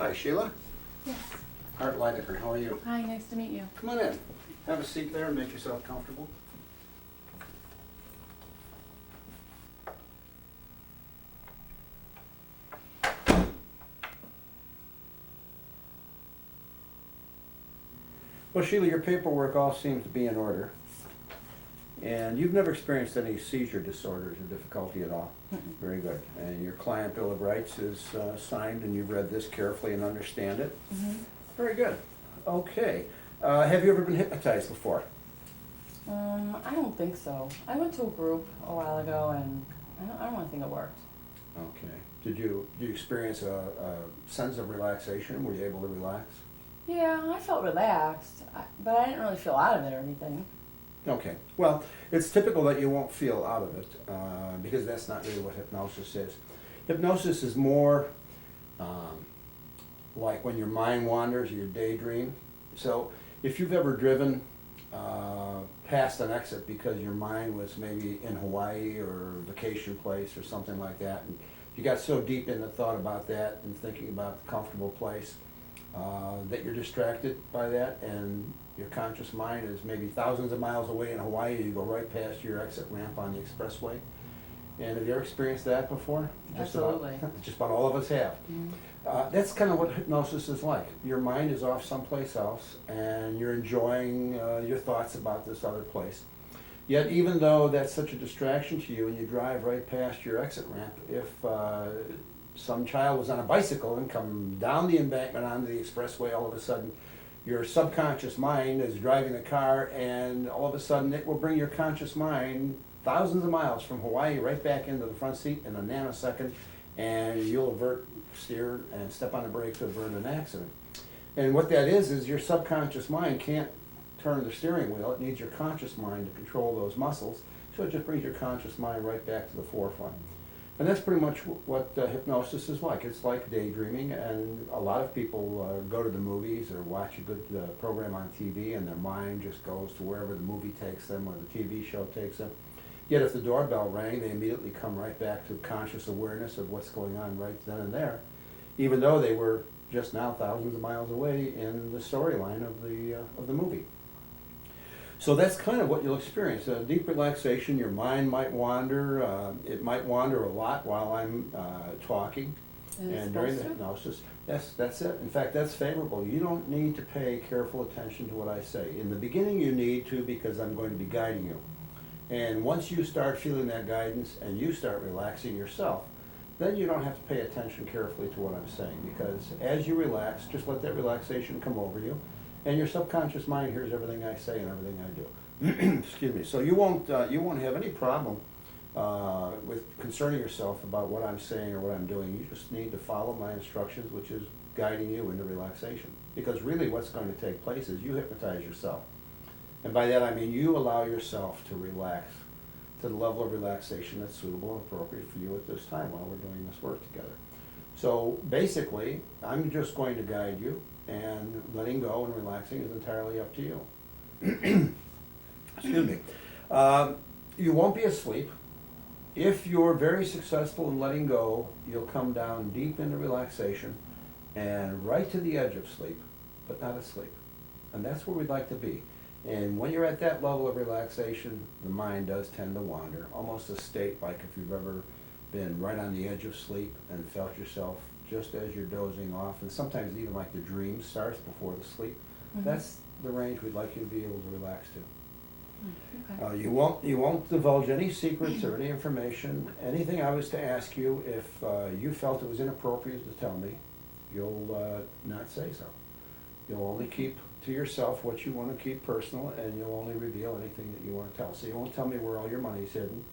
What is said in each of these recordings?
Hi, Sheila. Yes. Art Leidecker, how are you? Hi, nice to meet you. Come on in. Have a seat there and make yourself comfortable. Well, Sheila, your paperwork all seems to be in order. And you've never experienced any seizure disorders or difficulty at all? Very good. And your client Bill of Rights is signed, and you've read this carefully and understand it? Very good. Okay. Have you ever been hypnotized before? I don't think so. I went to a group a while ago, and I don't really think it worked. Okay. Did you experience a sense of relaxation? Were you able to relax? Yeah, I felt relaxed, but I didn't really feel out of it or anything. Okay. Well, it's typical that you won't feel out of it because that's not really what hypnosis is. Hypnosis is more like when your mind wanders or you daydream. So if you've ever driven past an exit because your mind was maybe in Hawaii or a vacation place or something like that, and you got so deep in the thought about that and thinking about the comfortable place that you're distracted by that, and your conscious mind is maybe thousands of miles away in Hawaii, you go right past your exit ramp on the expressway. And have you ever experienced that before? Absolutely. Just about all of us have. That's kind of what hypnosis is like. Your mind is off someplace else, and you're enjoying your thoughts about this other place. Yet, even though that's such a distraction to you, and you drive right past your exit ramp, if some child was on a bicycle and come down the embankment onto the expressway, all of a sudden, your subconscious mind is driving the car, and all of a sudden, it will bring your conscious mind thousands of miles from Hawaii right back into the front seat in a nanosecond, and you'll steer and step on the brake to avert an accident. And what that is your subconscious mind can't turn the steering wheel. It needs your conscious mind to control those muscles, so it just brings your conscious mind right back to the forefront. And that's pretty much what hypnosis is like. It's like daydreaming, and a lot of people go to the movies or watch a good program on TV, and their mind just goes to wherever the movie takes them or the TV show takes them. Yet if the doorbell rang, they immediately come right back to conscious awareness of what's going on right then and there, even though they were just now thousands of miles away in the storyline of the movie. So that's kind of what you'll experience. A deep relaxation, your mind might wander. It might wander a lot while I'm talking and during the hypnosis. Yes, that's it. In fact, that's favorable. You don't need to pay careful attention to what I say. In the beginning, you need to, because I'm going to be guiding you. And once you start feeling that guidance and you start relaxing yourself, then you don't have to pay attention carefully to what I'm saying, because as you relax, just let that relaxation come over you, and your subconscious mind hears everything I say and everything I do. Excuse me. So you won't have any problem with concerning yourself about what I'm saying or what I'm doing. You just need to follow my instructions, which is guiding you into relaxation. Because really what's going to take place is you hypnotize yourself. And by that I mean you allow yourself to relax to the level of relaxation that's suitable and appropriate for you at this time while we're doing this work together. So basically, I'm just going to guide you, and letting go and relaxing is entirely up to you. Excuse me. You won't be asleep. If you're very successful in letting go, you'll come down deep into relaxation and right to the edge of sleep, but not asleep. And that's where we'd like to be. And when you're at that level of relaxation, the mind does tend to wander, almost a state like if you've ever been right on the edge of sleep and felt yourself just as you're dozing off, and sometimes even like the dream starts before the sleep. That's the range we'd like you to be able to relax to. Okay. You won't divulge any secrets or any information. Anything I was to ask you, if you felt it was inappropriate to tell me, you'll not say so. You'll only keep to yourself what you want to keep personal, and you'll only reveal anything that you want to tell. So you won't tell me where all your money's hidden,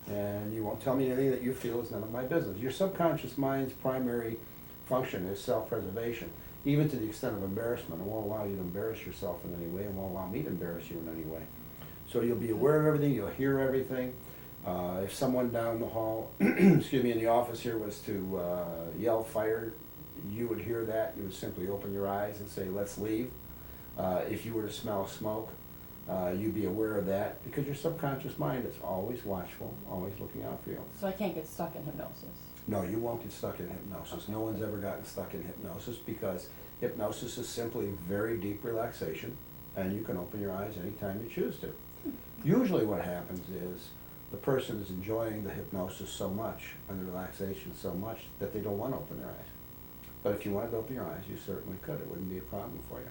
and you won't tell me anything that you feel is none of my business. Your subconscious mind's primary function is self-preservation, even to the extent of embarrassment. It won't allow you to embarrass yourself in any way, and won't allow me to embarrass you in any way. So you'll be aware of everything, you'll hear everything. If someone down the hall, excuse me, in the office here was to yell fire, you would hear that. You would simply open your eyes and say, let's leave. If you were to smell smoke, You be aware of that because your subconscious mind is always watchful, always looking out for you. So I can't get stuck in hypnosis. No, you won't get stuck in hypnosis. Okay. No one's ever gotten stuck in hypnosis because hypnosis is simply very deep relaxation, and you can open your eyes anytime you choose to. Usually what happens is the person is enjoying the hypnosis so much and the relaxation so much that they don't want to open their eyes. But if you wanted to open your eyes, you certainly could. It wouldn't be a problem for you.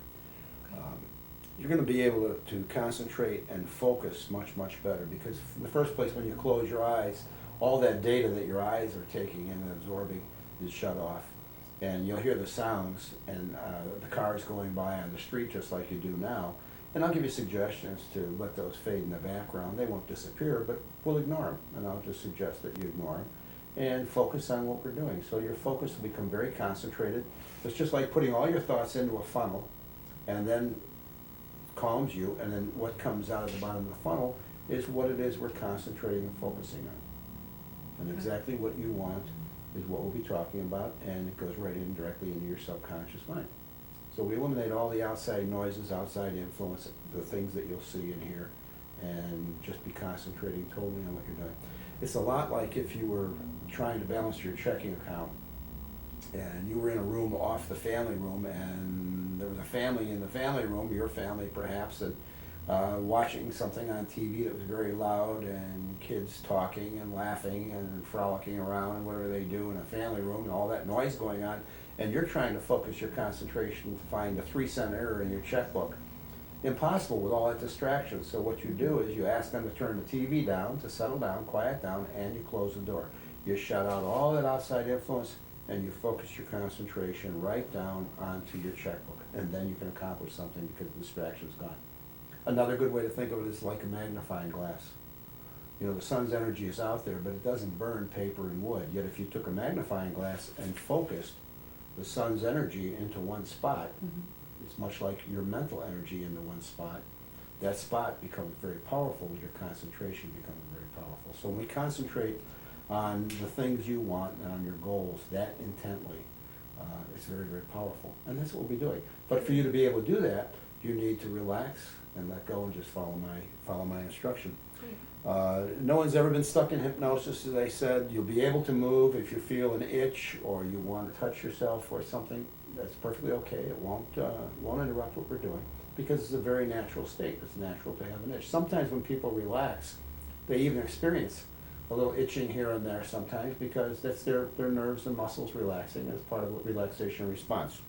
Okay. You're going to be able to concentrate and focus much, much better because in the first place, when you close your eyes, all that data that your eyes are taking in and absorbing is shut off. And you'll hear the sounds and the cars going by on the street just like you do now. And I'll give you suggestions to let those fade in the background. They won't disappear, but we'll ignore them. And I'll just suggest that you ignore them and focus on what we're doing. So your focus will become very concentrated. It's just like putting all your thoughts into a funnel and then calms you, and then what comes out of the bottom of the funnel is what it is we're concentrating and focusing on. And exactly what you want is what we'll be talking about, and it goes right in directly into your subconscious mind. So we eliminate all the outside noises, outside influence, the things that you'll see and hear, and just be concentrating totally on what you're doing. It's a lot like if you were trying to balance your checking account, and you were in a room off the family room, and there was a family in the family room, your family perhaps, and watching something on TV that was very loud, and kids talking and laughing and frolicking around and whatever they do in a family room, and all that noise going on, and you're trying to focus your concentration to find a 3-cent error in your checkbook. Impossible with all that distraction. So what you do is you ask them to turn the TV down, to settle down, quiet down, and you close the door. You shut out all that outside influence, and you focus your concentration right down onto your checkbook, and then you can accomplish something because the distraction's gone. Another good way to think of it is like a magnifying glass. You know, the sun's energy is out there, but it doesn't burn paper and wood. Yet if you took a magnifying glass and focused the sun's energy into one spot, it's much like your mental energy into one spot. That spot becomes very powerful, your concentration becomes very powerful. So when we concentrate on the things you want and on your goals that intently, it's very, very powerful. And that's what we'll be doing. But for you to be able to do that, you need to relax and let go and just follow my instruction. No one's ever been stuck in hypnosis, as I said. You'll be able to move if you feel an itch or you want to touch yourself or something. That's perfectly okay. It won't interrupt what we're doing because it's a very natural state. It's natural to have an itch. Sometimes when people relax, they even experience a little itching here and there sometimes because that's their nerves and muscles relaxing as part of a relaxation response.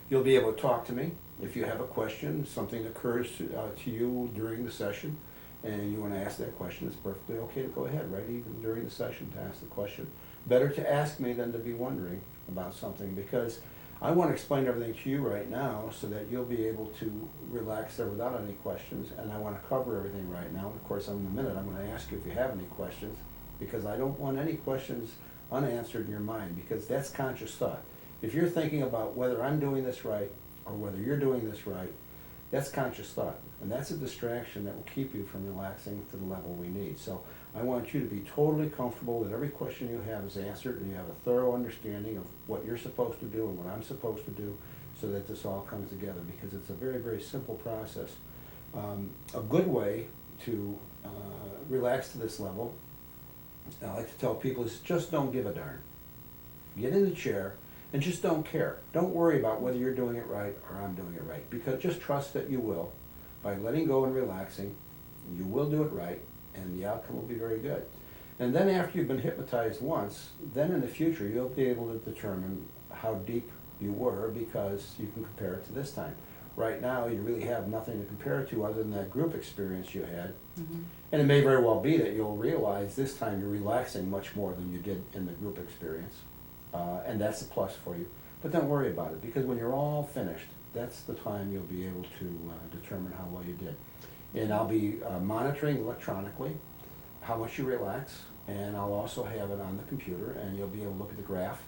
You'll be able to talk to me if you have a question, something occurs to you during the session, and you want to ask that question. It's perfectly okay to go ahead, right, even during the session to ask the question. Better to ask me than to be wondering about something because I want to explain everything to you right now so that you'll be able to relax there without any questions, and I want to cover everything right now. And of course, in a minute, I'm going to ask you if you have any questions because I don't want any questions unanswered in your mind because that's conscious thought. If you're thinking about whether I'm doing this right or whether you're doing this right, that's conscious thought. And that's a distraction that will keep you from relaxing to the level we need. So I want you to be totally comfortable that every question you have is answered and you have a thorough understanding of what you're supposed to do and what I'm supposed to do so that this all comes together because it's a very, very simple process. A good way to relax to this level, I like to tell people, is just don't give a darn. Get in the chair and just don't care. Don't worry about whether you're doing it right or I'm doing it right because just trust that you will. By letting go and relaxing, you will do it right, and the outcome will be very good. And then after you've been hypnotized once, then in the future you'll be able to determine how deep you were because you can compare it to this time. Right now you really have nothing to compare it to other than that group experience you had. And it may very well be that you'll realize this time you're relaxing much more than you did in the group experience. And that's a plus for you. But don't worry about it because when you're all finished, that's the time you'll be able to determine how well you did. And I'll be monitoring electronically how much you relax, and I'll also have it on the computer, and you'll be able to look at the graph,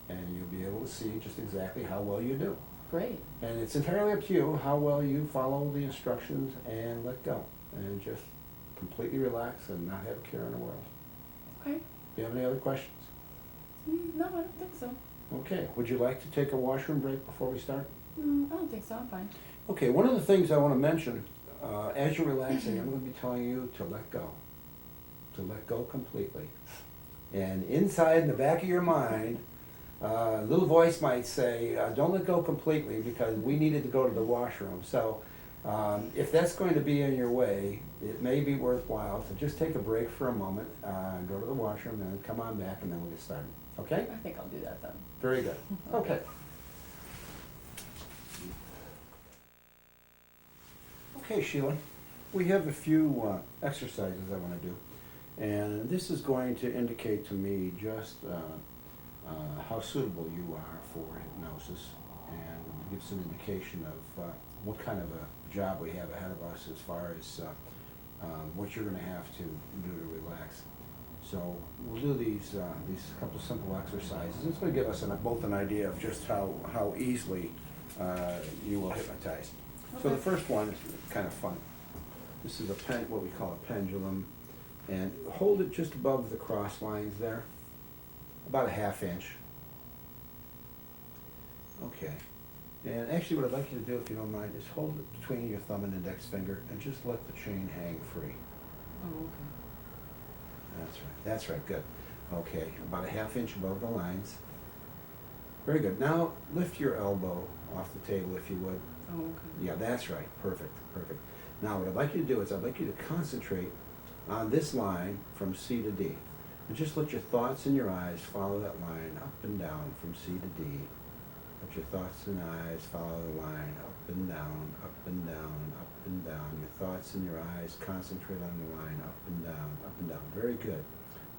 and you'll be able to see just exactly how well you do. Great. And it's entirely up to you how well you follow the instructions and let go, and just completely relax and not have a care in the world. Okay. Do you have any other questions? No, I don't think so. Okay. Would you like to take a washroom break before we start? I don't think so. I'm fine. Okay, one of the things I want to mention as you're relaxing, I'm going to be telling you to let go completely. And inside in the back of your mind, a little voice might say, don't let go completely because we needed to go to the washroom. So if that's going to be in your way, it may be worthwhile to just take a break for a moment, go to the washroom, and then come on back, and then we'll get started. Okay? I think I'll do that then. Very good. Okay. Okay, Sheila, we have a few exercises I want to do, and this is going to indicate to me just how suitable you are for hypnosis, and give some indication of what kind of a job we have ahead of us as far as what you're going to have to do to relax. So we'll do these couple simple exercises. It's going to give us both an idea of just how easily you will hypnotize. So the first one is kind of fun. This is what we call a pendulum, and hold it just above the cross lines there, about a ½ inch. Okay. And actually what I'd like you to do, if you don't mind, is hold it between your thumb and index finger and just let the chain hang free. Oh, okay. That's right, good. Okay, about a ½ inch above the lines. Very good. Now lift your elbow off the table if you would. Oh, okay. Yeah, that's right, perfect. Now what I'd like you to do is I'd like you to concentrate on this line from C to D. And just let your thoughts and your eyes follow that line up and down from C to D. Let your thoughts and eyes follow the line up and down, up and down, up and down. Your thoughts and your eyes concentrate on the line up and down, up and down. Very good,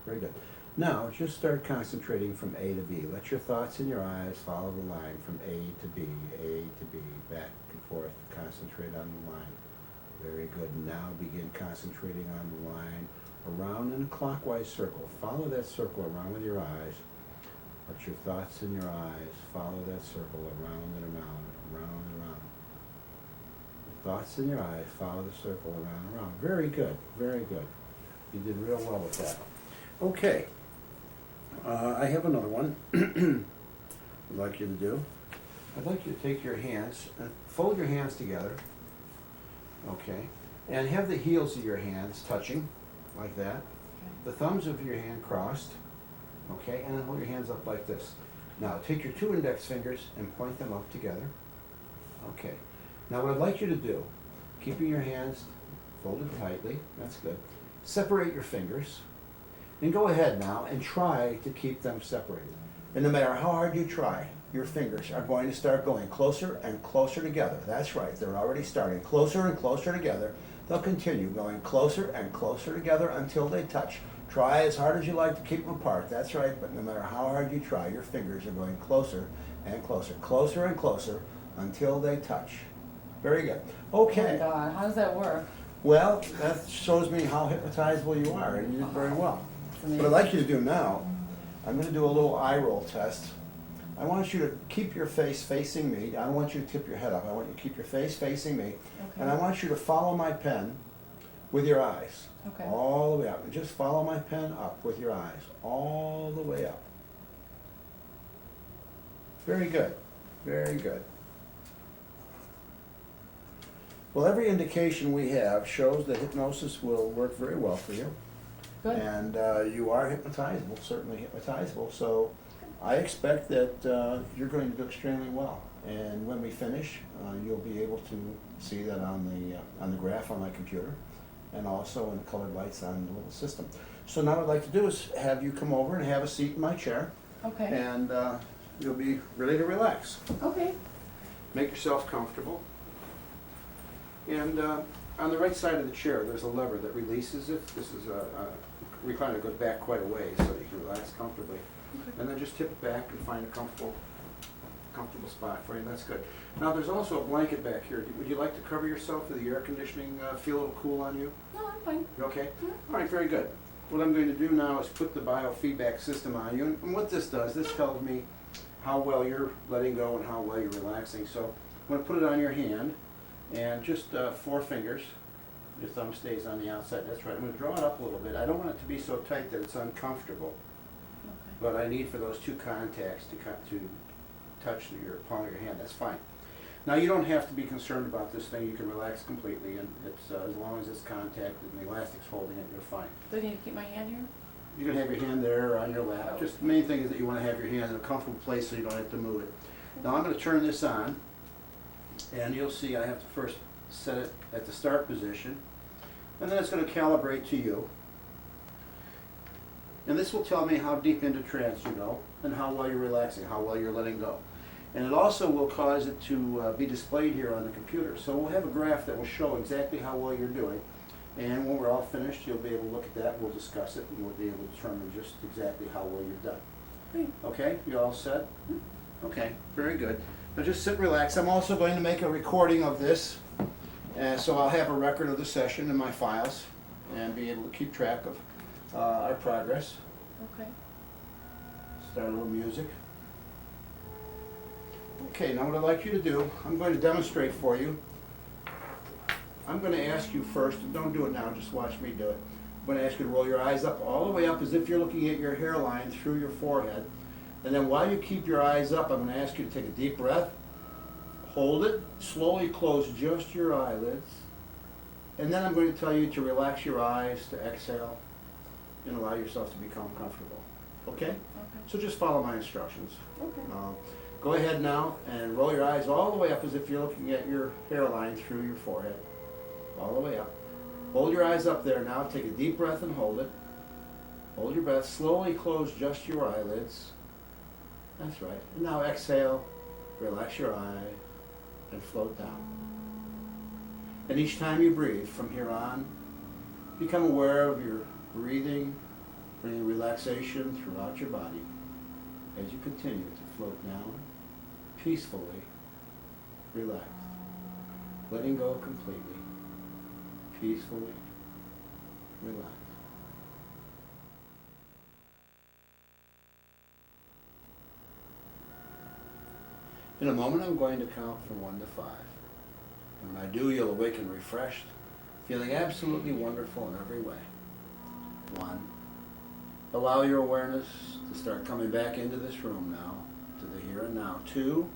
very good. Now just start concentrating from A to B. Let your thoughts and your eyes follow the line from A to B, back and forth. Concentrate on the line. Very good. Now begin concentrating on the line around in a clockwise circle. Follow that circle around with your eyes. Let your thoughts and your eyes follow that circle around and around, around and around. Your thoughts and your eyes follow the circle around and around. Very good, very good. You did real well with that. Okay. I have another one I'd like you to do. I'd like you to take your hands and fold your hands together. Okay. And have the heels of your hands touching, like that. Okay. The thumbs of your hand crossed. Okay, and then hold your hands up like this. Now take your 2 index fingers and point them up together. Okay. Now what I'd like you to do, keeping your hands folded tightly, that's good. Separate your fingers, and go ahead now and try to keep them separated. And no matter how hard you try, your fingers are going to start going closer and closer together. That's right, they're already starting closer and closer together. They'll continue going closer and closer together until they touch. Try as hard as you like to keep them apart, that's right, but no matter how hard you try, your fingers are going closer and closer, closer and closer until they touch. Very good. Okay. Oh my God, how does that work? Well, that shows me how hypnotizable you are, and you did very well. For me. What I'd like you to do now, I'm going to do a little eye roll test. I want you to keep your face facing me. I don't want you to tip your head up. I want you to keep your face facing me. Okay. And I want you to follow my pen with your eyes. Okay. All the way up. And just follow my pen up with your eyes. All the way up. Very good. Very good. Well, every indication we have shows that hypnosis will work very well for you. Good. And you are hypnotizable, certainly hypnotizable. So I expect that you're going to do extremely well. And when we finish, you'll be able to see that on the graph on my computer, and also in the colored lights on the little system. So now what I'd like to do is have you come over and have a seat in my chair, Okay. and you'll be ready to relax. Okay. Make yourself comfortable. And on the right side of the chair, there's a lever that releases it. This is a recliner that goes back quite a ways so that you can relax comfortably. Okay. And then just tip it back and find a comfortable spot for you. That's good. Now there's also a blanket back here. Would you like to cover yourself with the air conditioning? Feel a little cool on you? No, I'm fine. You okay? Mhm. All right, very good. What I'm going to do now is put the biofeedback system on you. And what this does, this tells me how well you're letting go and how well you're relaxing. So I'm going to put it on your hand. And just 4 fingers. Your thumb stays on the outside. That's right. I'm going to draw it up a little bit. I don't want it to be so tight that it's uncomfortable. Okay. But I need for those 2 contacts to touch your palm of your hand. That's fine. Now, you don't have to be concerned about this thing. You can relax completely, and it's as long as it's contacted and the elastic's holding it, you're fine. Do I need to keep my hand here? You can have your hand there or on your lap. Just the main thing is that you want to have your hand in a comfortable place so you don't have to move it. Now, I'm going to turn this on, and you'll see I have to first set it at the start position, and then it's going to calibrate to you. And this will tell me how deep into trance you go and how well you're relaxing, how well you're letting go. And it also will cause it to be displayed here on the computer. So we'll have a graph that will show exactly how well you're doing. And when we're all finished, you'll be able to look at that, we'll discuss it, and we'll be able to determine just exactly how well you've done. Great. Okay, you all set? Okay, very good. Now just sit relax. I'm also going to make a recording of this, so I'll have a record of the session in my files and be able to keep track of our progress. Okay. Start a little music. Okay, now what I'd like you to do, I'm going to demonstrate for you. I'm going to ask you first, and don't do it now, just watch me do it. I'm going to ask you to roll your eyes up, all the way up as if you're looking at your hairline through your forehead. And then while you keep your eyes up, I'm going to ask you to take a deep breath, hold it, slowly close just your eyelids, and then I'm going to tell you to relax your eyes, to exhale, and allow yourself to become comfortable. Okay? Okay. So just follow my instructions. Okay. Go ahead now and roll your eyes all the way up as if you're looking at your hairline through your forehead. All the way up. Hold your eyes up there now. Take a deep breath and hold it. Hold your breath. Slowly close just your eyelids. That's right. And now exhale. Relax your eye and float down. And each time you breathe from here on, become aware of your breathing, bringing relaxation throughout your body as you continue to float down, peacefully, relaxed, letting go completely, peacefully, relaxed. In a moment, I'm going to count from 1 to 5. And when I do, you'll awaken refreshed, feeling absolutely wonderful in every way. 1. Allow your awareness to start coming back into this room now, to the here and now. 2.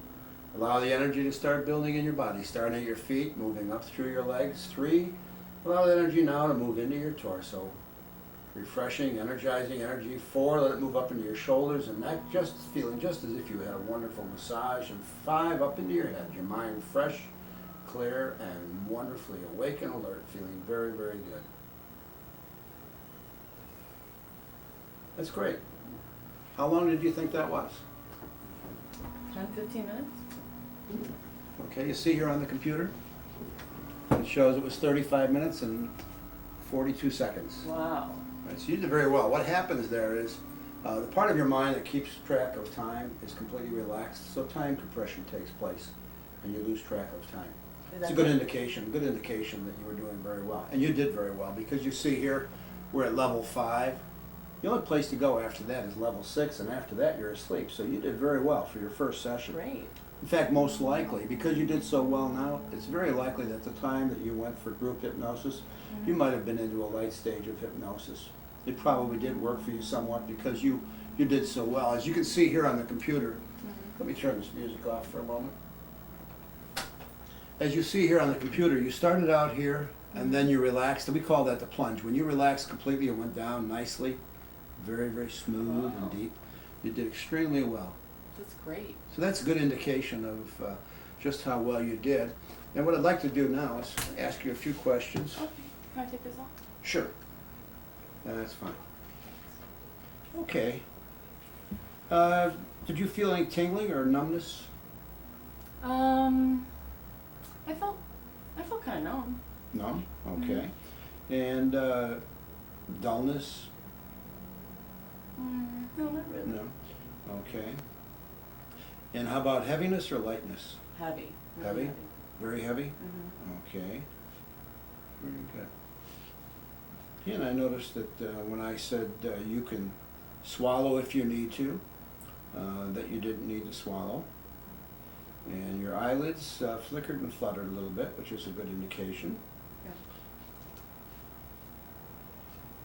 Allow the energy to start building in your body, starting at your feet, moving up through your legs. 3. Allow the energy now to move into your torso. Refreshing, energizing energy. 4, let it move up into your shoulders and neck, just feeling just as if you had a wonderful massage. And 5, up into your head, your mind fresh, clear, and wonderfully awake and alert, feeling very, very good. That's great. How long did you think that was? 10, 15 minutes? Okay, you see here on the computer, it shows it was 35 minutes and 42 seconds. Wow. Right, so you did very well. What happens there is the part of your mind that keeps track of time is completely relaxed, so time compression takes place, and you lose track of time. It's a good indication that you were doing very well. And you did very well, because you see here, we're at level 5. The only place to go after that is level 6, and after that you're asleep. So you did very well for your first session. Great. In fact, most likely, because you did so well now, it's very likely that the time that you went for group hypnosis, you might have been into a light stage of hypnosis. It probably did work for you somewhat because you did so well. As you can see here on the computer, let me turn this music off for a moment. As you see here on the computer, you started out here and then you relaxed, and we call that the plunge. When you relaxed completely, it went down nicely, very, very smooth and deep. You did extremely well. That's great. So that's a good indication of just how well you did. And what I'd like to do now is ask you a few questions. Okay. Can I take this off? Sure. That's fine. Okay. Did you feel any tingling or numbness? I felt kind of numb. Numb? Okay. And dullness? No, not really. No. Okay. And how about heaviness or lightness? Heavy. Really Heavy? heavy. Very heavy? Mm-hmm. Okay. Very good. And I noticed that when I said you can swallow if you need to, that you didn't need to swallow. And your eyelids flickered and fluttered a little bit, which is a good indication.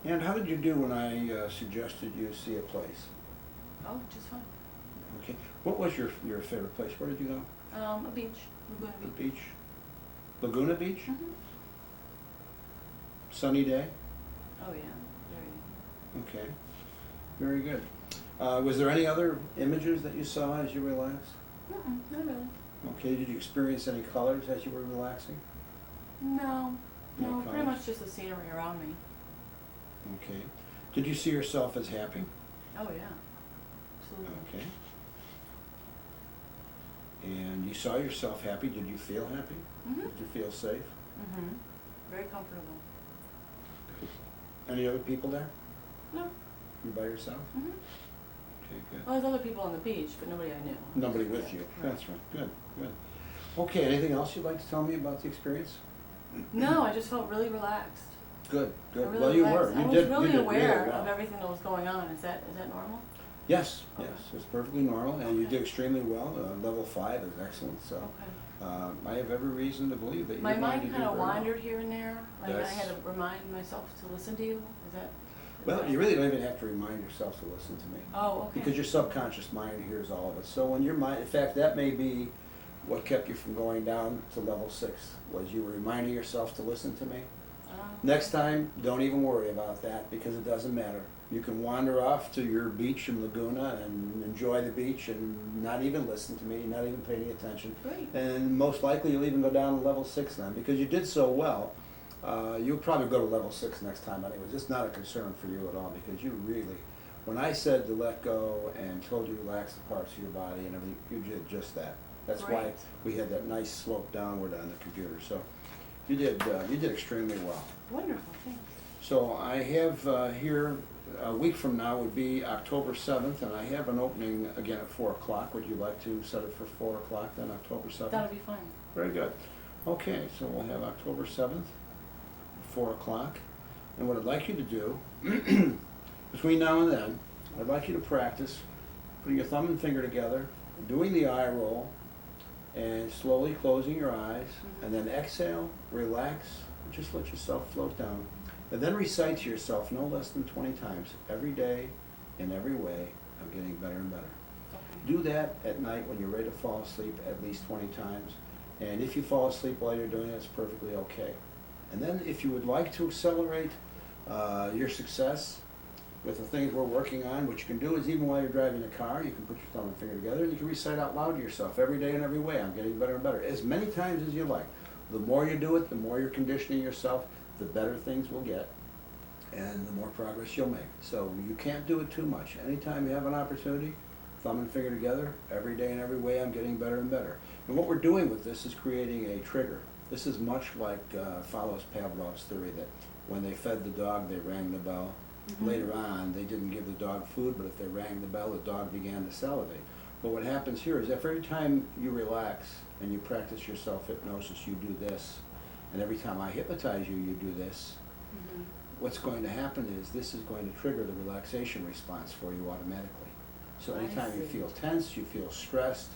Yeah. And how did you do when I suggested you see a place? Oh, just fine. Okay. What was your favorite place? Where did you go? A beach, Laguna The Beach. beach? Laguna Beach? Mhm. Sunny day? Oh, yeah, very. Okay, very good. Was there any other images that you saw as you relaxed? Not really. Okay, did you experience any colors as you were relaxing? No, No no, pretty colors? much just the scenery around me. Okay. Did you see yourself as happy? Oh, yeah, absolutely. Okay. And you saw yourself happy, did you feel happy? Mhm. Did you feel safe? Mhm. Very comfortable. Any other people there? No. You by yourself? Mhm. Okay, good. Well, there's other people on the beach, but nobody I knew. Nobody with you, Right. that's right, good, good. Okay, anything else you'd like to tell me about the experience? No, I just felt really relaxed. Good, I good. really Well, you relaxed. were, I you was did really really aware well. of everything that was going on. Is that normal? Yes, Okay. yes, it's perfectly normal, and you Okay. did extremely well. Level 5 is excellent, so Okay. I have every reason to believe that you're My going to do mind very kind of well. wandered here and there. Like I That's- had to remind myself to listen to you. Is that? Well, you really don't even have to remind yourself to listen to me. Oh, okay. Because your subconscious mind hears all of it. So when your mind, in fact, that may be what kept you from going down to level 6, was you were reminding yourself to listen to me. Next time, don't even worry about that, because it doesn't matter. You can wander off to your beach in Laguna and enjoy the beach and not even listen to me, not even pay any attention. Great. And most likely you'll even go down to level 6 then, because you did so well. You'll probably go to level 6 next time anyways. It's not a concern for you at all, because you really, when I said to let go and told you to relax the parts of your body and everything, you did just that. That's why Great. we had that nice slope downward on the computer. So you did extremely well. Wonderful. Thanks. So I have here, a week from now would be October 7th, and I have an opening again at 4 o'clock. Would you like to set it for 4 o'clock then, October 7th? That'll be fine. Very good. Okay, so we'll have October 7th, 4 o'clock. And what I'd like you to do, between now and then, I'd like you to practice putting your thumb and finger together, doing the eye roll, and slowly closing your eyes, and then exhale, relax, and just let yourself float down. And then recite to yourself no less than 20 times, every day, in every way, I'm getting better and better. Okay. Do that at night when you're ready to fall asleep at least 20 times. And if you fall asleep while you're doing it, it's perfectly okay. And then if you would like to accelerate your success with the things we're working on, what you can do is even while you're driving the car, you can put your thumb and finger together and you can recite out loud to yourself every day in every way, I'm getting better and better, as many times as you like. The more you do it, the more you're conditioning yourself, the better things will get and the more progress you'll make. So you can't do it too much. Anytime you have an opportunity, thumb and finger together, every day in every way, I'm getting better and better. And what we're doing with this is creating a trigger. This is much like follows Pavlov's theory that when they fed the dog, they rang the bell. Mhm. Later on, they didn't give the dog food, but if they rang the bell, the dog began to salivate. But what happens here is every time you relax and you practice your self-hypnosis, you do this. And every time I hypnotize you, you do this. Mhm. What's going to happen is this is going to trigger the relaxation response for you automatically. So I anytime you see. feel tense, you feel stressed,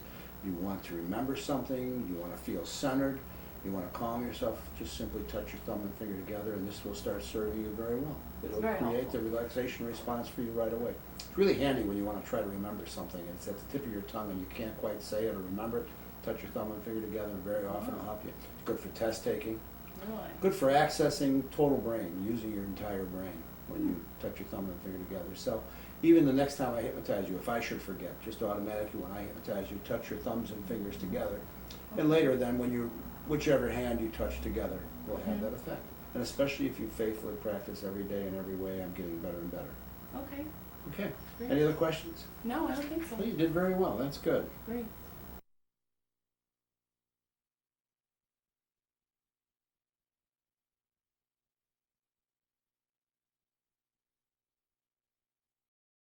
you want to remember something, you want to feel centered, you want to calm yourself, just simply touch your thumb and finger together and this will start serving you very well. It'll Very create helpful. the relaxation response for you right away. It's really handy when you want to try to remember something and it's at the tip of your tongue and you can't quite say it or remember it. Touch your thumb and finger together and very often it'll help you. It's good for test taking. Really? Good for accessing total brain, using your entire brain when you touch your thumb and finger together. So even the next time I hypnotize you, if I should forget, just automatically when I hypnotize you, touch your thumbs and fingers together. And later then, when you, whichever hand you touch together will have Mhm. that effect. And especially if you faithfully practice every day in every way, I'm getting better and better. Okay. Okay, Great. any other questions? No, I don't think so. Well, you did very well, that's good. Great.